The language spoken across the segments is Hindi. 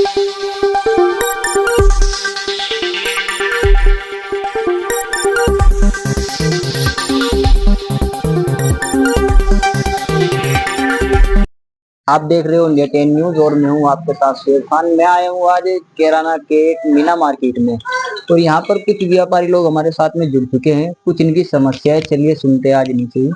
आप देख रहे हो इंडिया 10 न्यूज और मैं हूं आपके साथ शेर खान। मैं आया हूं आज कैराना के मीना मार्केट में। तो यहाँ पर कुछ व्यापारी लोग हमारे साथ में जुड़ चुके हैं, कुछ इनकी समस्याएं चलिए सुनते हैं आज इनसे ही।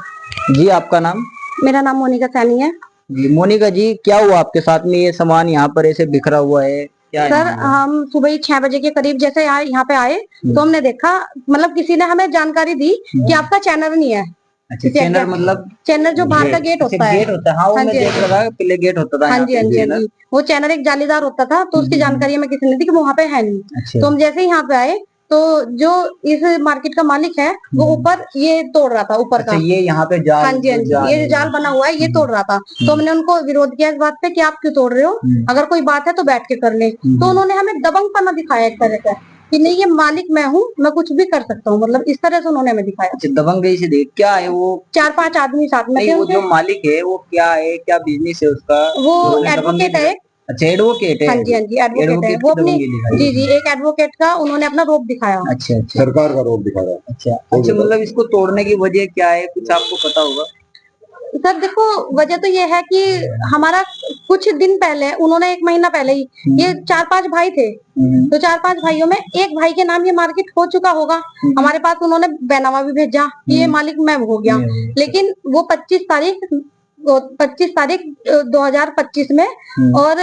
जी आपका नाम? मेरा नाम मोनिका सैनी है। जी मोनिका जी, क्या हुआ आपके साथ में? ये सामान यहाँ पर ऐसे बिखरा हुआ है क्या? सर हम सुबह ही 6 बजे के करीब जैसे यहाँ पे आए तो हमने देखा, मतलब किसी ने हमें जानकारी दी कि आपका चैनल नहीं है। अच्छा, चैनल मतलब चैनल जो बाहर का गेट होता है। गेट होता है, हाँ, वो मैं देख रहा था, पहले गेट होता था। हाँ जी, हाँ जी, हाँ जी। वो चैनल एक जालीदार होता था, तो उसकी जानकारी हमें किसी ने दी कि वो वहाँ पे है नहीं। तो हम जैसे ही यहाँ पे आए तो जो इस मार्केट का मालिक है वो ऊपर ये तोड़ रहा था, ऊपर का। ये यहाँ पे जाल, हाँ जी, हाँ जी, ये जाल बना हुआ है, ये तोड़ रहा था। तो हमने उनको विरोध किया इस बात पे कि आप क्यों तोड़ रहे हो, अगर कोई बात है तो बैठ के कर ले। तो उन्होंने हमें दबंगपना दिखाया एक तरह का कि नहीं ये मालिक मैं हूँ, मैं कुछ भी कर सकता हूँ, मतलब इस तरह से उन्होंने हमें दिखाया। अच्छा, दबंगई से देख क्या है वो? 4-5 आदमी साथ में थे। वो जो मालिक है वो क्या है, क्या बिजनेस है उसका? वो एडवोकेट है। अच्छा, एडवोकेट है। हाँ जी, हाँ जी, एडवोकेट है वो अपनी। जी जी, एक एडवोकेट का उन्होंने अपना रोप दिखाया। अच्छा अच्छा, सरकार का रोप दिखा रहा है। अच्छा अच्छा, मतलब इसको तोड़ने की वजह क्या है, कुछ आपको पता होगा? सर देखो, वजह तो ये है कि हमारा कुछ दिन पहले, उन्होंने 1 महीना पहले ही, ये 4-5 भाई थे, तो 4-5 भाइयों में एक भाई के नाम ये मार्केट हो चुका होगा। हमारे पास उन्होंने बैनामा भी भेजा कि ये मालिक मैं हो गया। लेकिन वो 25 तारीख 2025 में और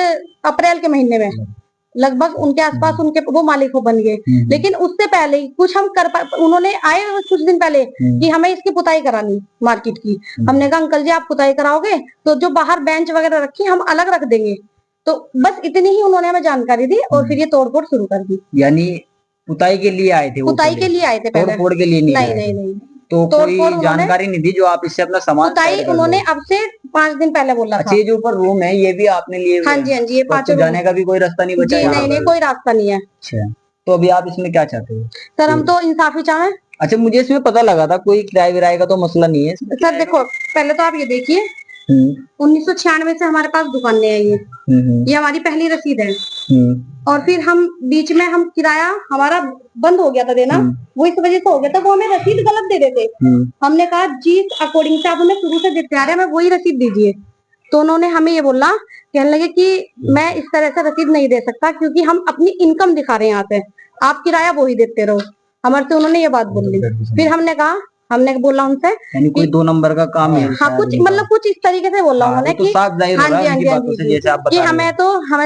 अप्रैल के महीने में लगभग उनके आसपास उनके वो मालिक हो बन गए। लेकिन उससे पहले ही कुछ हम उन्होंने आए कुछ दिन पहले कि हमें इसकी पुताई करानी मार्केट की। हमने कहा अंकल जी आप पुताई कराओगे तो जो बाहर बेंच वगैरह रखी हम अलग रख देंगे। तो बस इतनी ही उन्होंने हमें जानकारी दी और फिर ये तोड़फोड़ शुरू कर दी। यानी पुताई के लिए आए थे? पुताई के लिए आए थे, तोड़फोड़ के लिए नहीं नहीं नहीं। तो कोई जानकारी नहीं दी जो आप इससे अपना सामान? पुताई उन्होंने अब से 5 दिन पहले बोला था। अच्छा, ये जो ऊपर रूम है ये भी आपने लिए? हाँ जी, हाँ जी, ये 5 जाने का भी कोई रास्ता नहीं बचा? नहीं नहीं, कोई रास्ता नहीं है। अच्छा, तो अभी आप इसमें क्या चाहते हो? सर हम तो इंसाफ ही चाहें। अच्छा, मुझे इसमें पता लगा था कोई किराए विराए का तो मसला नहीं है सर देखो, पहले तो आप ये देखिए 1996 से हमारे पास दुकानें आई है, ये हमारी पहली रसीद है। और फिर हम बीच में हम किराया हमारा बंद हो गया था देना, वो इस वजह से हो गया था, वो हमें रसीद गलत दे देते। हमने कहा जिस अकॉर्डिंग से आप हमें शुरू से देते आ रहे हैं हमें वही रसीद दीजिए। तो उन्होंने हमें ये बोला, कहने लगे कि मैं इस तरह से रसीद नहीं दे सकता क्योंकि हम अपनी इनकम दिखा रहे हैं यहाँ से, आप किराया वही देते रहो। हमारे से उन्होंने ये बात बोली। फिर हमने बोला उनसे कोई 2 नंबर का काम है। हाँ, कुछ मतलब कुछ इस तरीके से बोला उन्होंने कि हाँ जी, हाँ जी, हाँ जी, कि हमें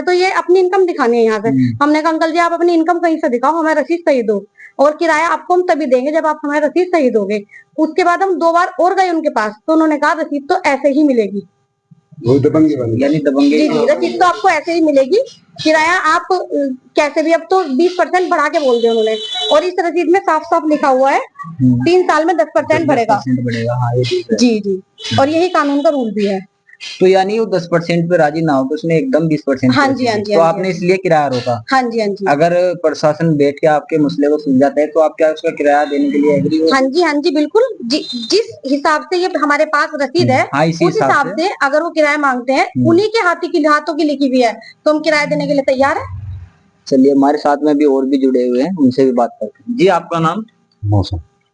तो ये अपनी इनकम दिखानी है यहाँ से। हमने कहा अंकल जी आप अपनी इनकम कहीं से दिखाओ, हमें रसीद सही दो, और किराया आपको हम तभी देंगे जब आप हमें रसीद सही दोगे। उसके बाद हम 2 बार और गए उनके पास, तो उन्होंने कहा रसीद तो ऐसे ही मिलेगी। यानी दबंगे? जी जी, रसीद तो आपको ऐसे ही मिलेगी, किराया आप कैसे भी, अब तो 20% बढ़ा के बोल दिया उन्होंने। और इस रसीद में साफ साफ लिखा हुआ है 3 साल में 10% बढ़ेगा। हाँ, जी जी, और यही कानून का रूल भी है। तो यानी वो 10% पे राजी ना हो तो उसने एकदम 20%? हाँ जी, हाँ जी, तो आपने इसलिए किराया रोका? हाँ जी, हाँ जी। अगर प्रशासन बैठ के आपके मसले को सुलझाता है तो आप क्या उसका किराया देने के लिए एग्री हो? हाँ जी, हाँ जी, बिल्कुल। जिस हिसाब से ये हमारे पास रसीद है उस हिसाब से अगर वो किराया मांगते हैं, उन्हीं के हाथों की लिखी हुई है, तो हम किराया देने के लिए तैयार है। चलिए, हमारे साथ में भी और भी जुड़े हुए हैं, उनसे भी बात करते हैं। जी आपका नाम?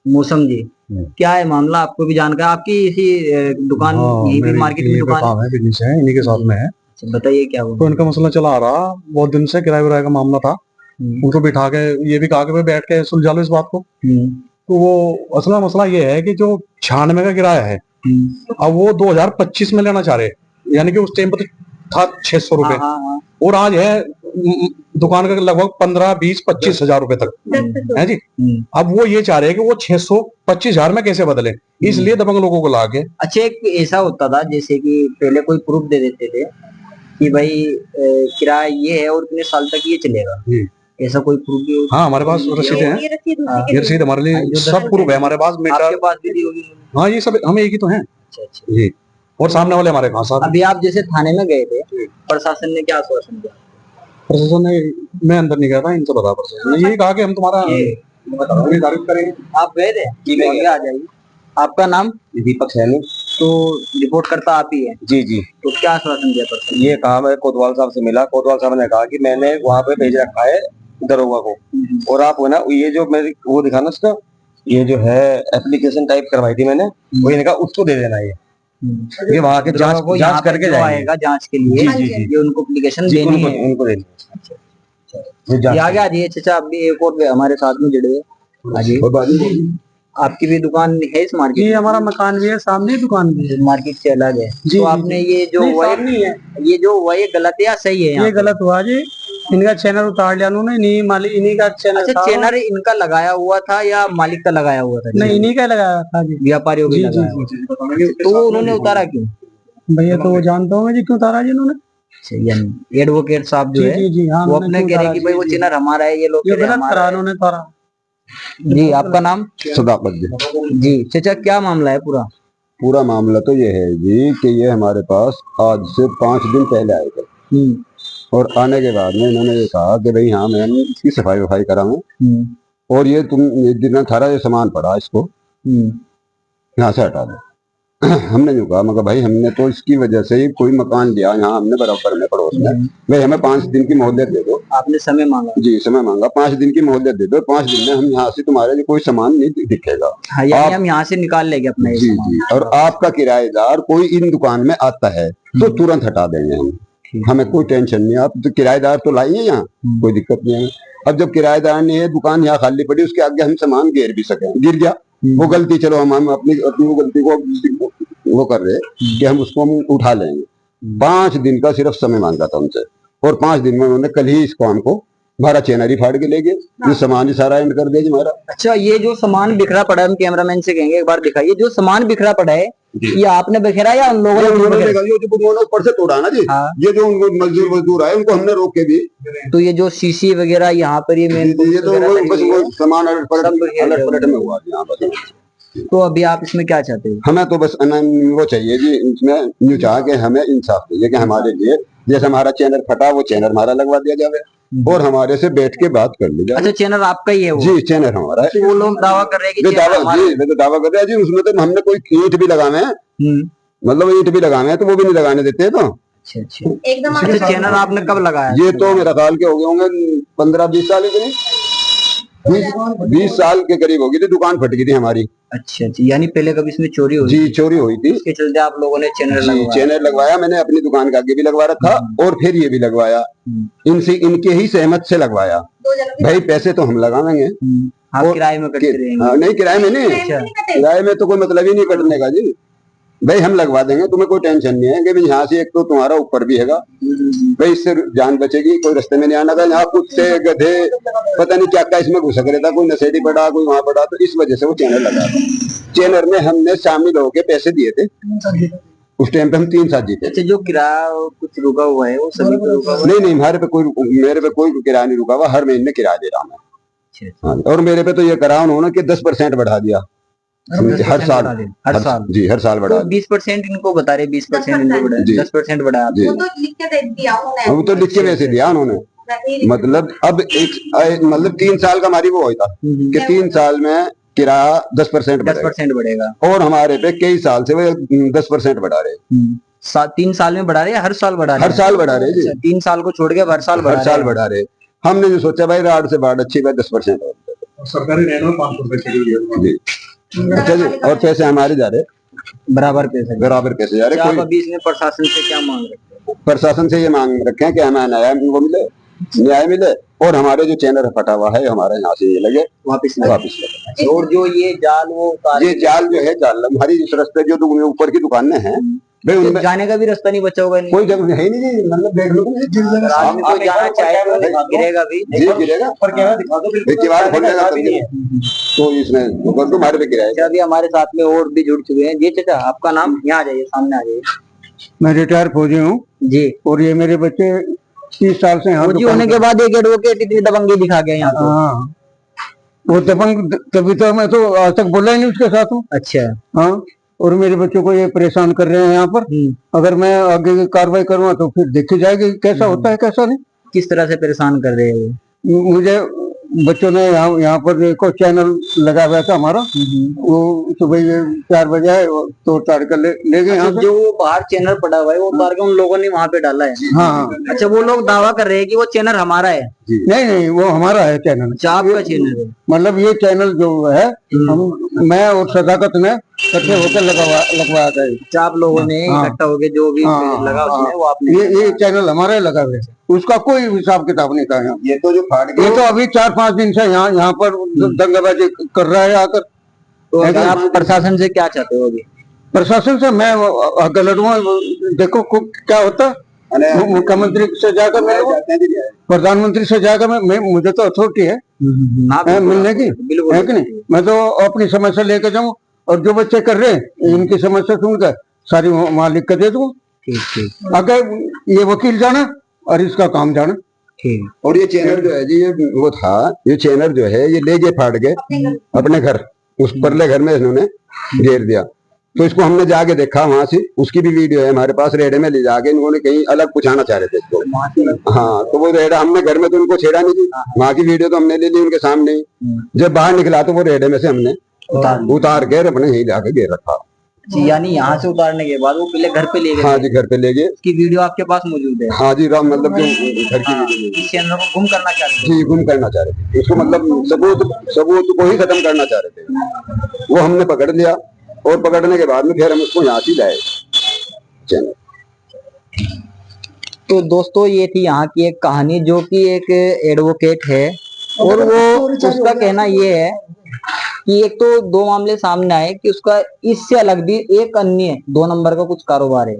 मौसम जी, क्या है मामला? आपको भी जानकारी? आपकी इसी दुकान यही भी मार्केट में दुकान है, बिजनेस है, इन्हीं के साथ में है। बताइए क्या हुआ? तो इनका मसला चला आ रहा बहुत दिन से, किराए विराए का मामला था। उनको बिठा के ये भी कहा कि बैठ के सुलझा लो इस बात को। तो वो असला मसला ये है कि जो 96 का किराया है अब वो 2025 में लेना चाह रहे, यानी कि उस टाइम पर था 600 रुपए, और आज है दुकान का लगभग 15, 20, 25 हजार रुपए तक है जी। अब वो ये चाह रहे हैं कि वो 625 हजार में कैसे बदले, इसलिए दबंग लोगों को लाके। अच्छा, एक ऐसा होता था जैसे कि पहले कोई प्रूफ दे देते थे कि भाई किराया ये है और इतने साल तक ये चलेगा, ऐसा कोई प्रूफ भी? हाँ, हमारे पास रसीदें हैं, ये रसीद हमारे लिए सब प्रूफ है हमारे पास। आपके पास भी दी होगी? हाँ, ये सब हम एक ही तो हैं जी, और सामने वाले हमारे कहाँ साथ। अभी आप जैसे थाने में गए थे, प्रशासन ने क्या आश्वासन दिया? प्रशासन ने, मैं अंदर नहीं गया था, इनसे बता, प्रशासन ने यही कहा कि हम तुम्हारा निर्धारित करेंगे। आप गए थे? आ जाइए। आपका नाम? दीपक सैनी। तो रिपोर्ट करता आप ही है? जी जी। तो क्या आश्वासन दिया पर? ये काम है कोतवाल साहब से मिला, कोतवाल साहब ने कहा कि मैंने वहाँ पे भेज रखा है दरोगा को, और आप है ना ये जो मेरी वो दिखाना उसका, ये जो है एप्लीकेशन टाइप करवाई थी मैंने, वो इनका उसको दे देना ये वहाँ के जांच करके जाएगा जांच के लिए। जी जी जी। ये उनको एप्लीकेशन देनी है, उनको देनी है। आगे आ जाइए चाचा, आप भी एक और हमारे साथ में जुड़े हुए। आ जाइए। आपकी भी दुकान है इस मार्केट? जी, हमारा मकान भी है, सामने दुकान भी है। मार्केट से अलग है? जी, तो आपने ये जो ये गलत है या सही है? ये गलत हुआ जी, इनका चैनल उतार लिया उन्होंने, इन्हीं का चैनल। अच्छा, चैनल इनका लगाया हुआ था या मालिक का लगाया हुआ था? नहीं, इन्हीं का लगाया था जी, व्यापारियों का लगाया। तो वो उन्होंने उतारा क्यों? भैया तो वो जानता हूँ जी क्यों उतारा जी उन्होंने। एडवोकेट साहब जो है वो अपने कह रहे कि भाई वो चैनल हमारा है, ये लोग गलत करा उन्होंने उतारा। जी, आपका नाम? सदाकत जी। चाचा, क्या मामला है पूरा? पूरा मामला तो ये है जी कि ये हमारे पास आज से 5 दिन पहले आए थे, और आने के बाद में इन्होंने ये कहा कि भाई हाँ मैं इसकी सफाई वफाई कराऊं, और ये जितना थारा ये सामान पड़ा इसको यहाँ से हटा दो। हमने जो कहा मगर भाई हमने तो इसकी वजह से ही कोई मकान लिया यहाँ हमने बराबर में पड़ोस में, भाई हमें 5 दिन की मोहलत दे दो। आपने समय मांगा? जी, समय मांगा, 5 दिन की मोहलत दे दो, 5 दिन में हम यहाँ से तुम्हारे लिए कोई सामान नहीं दिखेगा। हाँ, हम यहाँ से निकाल लेंगे अपना जी जी। और आपका किराएदार कोई इन दुकान में आता है तो तुरंत हटा देंगे हम, हमें कोई टेंशन नहीं। आप तो किराएदार तो लाइए यहाँ, कोई दिक्कत नहीं है। अब जब किराएदार ने ये दुकान यहाँ खाली पड़ी, उसके आगे हम सामान गिर भी सके, गिर गया वो गलती, चलो हम अपनी वो गलती को वो कर रहे कि हम उसको हम उठा लेंगे। 5 दिन का सिर्फ समय मांगा था उनसे, और 5 दिन में उन्होंने कल ही इस काम को हमारा चैनर ही फाड़ के ले गए, ये सामान ही सारा एंड कर दिया हमारा। अच्छा, ये जो सामान बिखरा पड़ा है, हम कैमरामैन से कहेंगे एक बार दिखाइए, जो सामान बिखरा पड़ा है ये आपने बिखरा या उन लोगों ने? उन्होंने ऊपर से तोड़ा ना जी। हाँ। ये जो मजदूर आए उनको हमने रोक के भी। तो ये जो शीशी वगैरह यहाँ पर ये मेन ये तो वो सामान अलट पलट में हुआ यहाँ पर। तो अभी आप इसमें क्या चाहते हैं? हमें तो बस वो चाहिए जी, इसमें यूँ चाह के हमें इंसाफ चाहिए कि हमारे लिए जैसे हमारा चैनल फटा वो चैनल हमारा लगवा दिया जाए, और हमारे से बैठ के बात कर ली जाए। अच्छा, चैनल आपका ही है वो? जी, चैनल हमारा है। वो लोग दावा कर रहे हैं कि दावा कर रहे हैं जी, उसमें तो हमने कोई ईंट भी लगावे हैं, मतलब ईंट भी लगावे हैं तो वो भी नहीं लगाने देते। तो अच्छा, चैनल आपने कब लगाया? ये तो मेरा साल के हो गए होंगे 15-20 साल के, 20 साल के करीब होगी थी, दुकान फट गई थी हमारी। अच्छा, यानी पहले कभी इसमें चोरी हुई? जी, चोरी हुई थी, इसके चलते आप लोगों ने चैनल लगवाया। मैंने अपनी दुकान का आगे भी लगवा रखा और फिर ये भी लगवाया, इनके ही सहमत से लगवाया। भाई पैसे तो हम लगाएंगे, आप किराए में कटते रहेंगे? नहीं, किराए में नहीं, किराए में तो कोई मतलब ही नहीं कटने का जी। भाई हम लगवा देंगे, तुम्हें कोई टेंशन नहीं है कि यहाँ से एक तो तुम्हारा ऊपर भी हैगा, भाई इससे जान बचेगी, कोई रास्ते में नहीं आना था। यहाँ कुत्ते गधे पता नहीं क्या क्या इसमें घुसक रहता, कोई नशेड़ी पड़ा कोई वहां पड़ा, तो इस वजह से वो चैनल लगा था। चैनल में हमने शामिल होके पैसे दिए थे, उस टाइम पे हम 3 साल जीते। अच्छा, जो किराया कुछ रुका हुआ है वो सभी पे रुका हुआ? नहीं, मेरे पे कोई किराया नहीं रुका हुआ, हर महीने किराया दे रहा हूँ। और मेरे पे तो ये करा उन्होंने कि 10% बढ़ा दिया हर साल जी, हर साल बढ़ा। 20% इनको बता रहे, 20% इनको बढ़ा, 10% बढ़ा। वो तो लिख के वैसे दिया उन्होंने, मतलब अब मतलब 3 साल का हमारी वो होता कि 3 साल में किराया 10% बढ़ेगा, और हमारे पे कई साल से वो 10% बढ़ा रहे। 3 साल में बढ़ा रहे, हर साल बढ़ा रहे? हर साल बढ़ा रहे जी। 3 साल को छोड़ के हर साल बढ़ा रहे। हमने जो सोचा भाई राड से बाढ़ अच्छी, 10% सरकारी रेट में 500 रुपए। अच्छा जी, और पैसे हमारे जा रहे, बराबर पैसे जा रहे। कोई अभी इसमें प्रशासन से क्या मांग रखे? प्रशासन से ये मांग रखे हैं कि हमें न्याय मिले, और हमारे जो चैनल फटा हुआ है हमारे यहाँ से ये लगे वापिस लगे। और जो ये जाल ये जाल जो है, जाल हमारी इस रास्ते जो ऊपर की दुकानें हैं, भाई उनमें जाने का भी रास्ता नहीं बचा होगा? कोई जगह है नहीं जी, मतलब देखने को कोई जाना चाहे तो गिरेगा भी जी, गिरेगा पर क्या दिखा दो, तो इसमें तुम्हारे पे गिराएगा। अभी हमारे साथ में और भी जुड़ चुके हैं। जी चाचा, आपका नाम? यहाँ आ जाइए, सामने आ जाइए। मैं रिटायर फौजी हूँ जी, और ये मेरे बच्चे 30 साल से फौजी होने के बाद एक एडवोकेट इतनी दबंगी दिखा गया यहाँ। हाँ, वो दबंग तभी तो मैं तो आज तक बोला ही नहीं उसके साथ हूँ। अच्छा, हाँ, और मेरे बच्चों को ये परेशान कर रहे हैं यहाँ पर। अगर मैं आगे की कार्रवाई करूँगा तो फिर देखी जाएगी कैसा होता है कैसा नहीं। किस तरह से परेशान कर रहे हैं? मुझे बच्चों ने यहाँ पर देखो चैनल लगा हुआ था हमारा, वो सुबह 4 बजे आए, वो तोड़ ताड़ कर ले गए यहाँ से। जो वो बाहर चैनल पड़ा हुआ है वो उतार के उन लोगों ने वहाँ पे डाला है। हाँ। अच्छा, वो लोग दावा कर रहे हैं कि वो चैनल हमारा है। नहीं, वो हमारा है चैनल। अच्छा, आपका चैनल है? मतलब ये चैनल जो है मैं और सदाकत ने इकट्ठे होकर लगवाया था। अच्छा, आप लोगों ने इकट्ठा होकर जो भी लगा उसमें वो आपने, ये चैनल हमारे लगा हुए, उसका कोई हिसाब किताब नहीं था यहाँ। ये तो जो फाड़ ये तो अभी 4-5 दिन से यहाँ पर दंगाबाजी कर रहा है आकर। तो आप प्रशासन से क्या चाहते हो अभी? प्रशासन से मैं गलत देखो क्या होता, मुख्यमंत्री से जाकर मैं, प्रधानमंत्री से जाकर मैं, मुझे तो अथॉरिटी है मिलने की, है कि नहीं? मैं तो अपनी समस्या लेकर जाऊँ और जो बच्चे कर रहे हैं इनकी समस्या सुनकर सारी मालिक का दे दूँ। अगर ये वकील जाना और इसका काम जाना। और ये चैनल जो है जी, ये वो था, ये चैनल जो है ये ले गए फाड़ के अपने घर, उस परले घर में इन्होंने घेर दिया। तो इसको हमने जाके देखा वहां से, उसकी भी वीडियो है हमारे पास। रेड़े में ले जाके इन्होंने कहीं अलग पहुंचाना चाह रहे थे इसको। हाँ, तो वो रेड़ा हमने घर में तो उनको छेड़ा नहीं थी, वहां की वीडियो तो हमने ले ली उनके सामने ही। जब बाहर निकला तो वो रेड़े में से हमने उतार के अपने यही लाके घेर रखा। यानी यहाँ से उतारने के बाद वो पहले घर पे ले गए? हाँ जी, घर पे ले गए। उसकी वीडियो आपके पास मौजूद है? हाँ जी, मतलब जो घर की वीडियो, इस चैनल को गुम करना चाहते थे? जी, गुम करना चाह रहे थे उसको, मतलब सबूत को ही खत्म करना चाह रहे थे। वो हमने पकड़ लिया और पकड़ने के बाद में फिर हम उसको यहाँ से लाए चैनल। तो दोस्तों, ये थी यहाँ की एक कहानी, जो कि एक एडवोकेट है और वो उसका कहना ये है कि एक तो 2 मामले सामने आए कि उसका इससे अलग भी एक अन्य 2 नंबर का कुछ कारोबार है,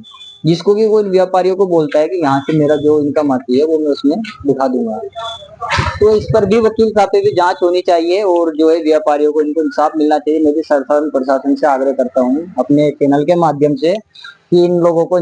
जिसको कि कोई व्यापारियों को बोलता है कि यहाँ से मेरा जो इनकम आती है वो मैं उसमें दिखा दूंगा। तो इस पर भी वकील साहब पे भी जांच होनी चाहिए और जो है व्यापारियों को इनको इंसाफ मिलना चाहिए। मैं भी सरकार प्रशासन से आग्रह करता हूँ अपने चैनल के माध्यम से कि इन लोगों को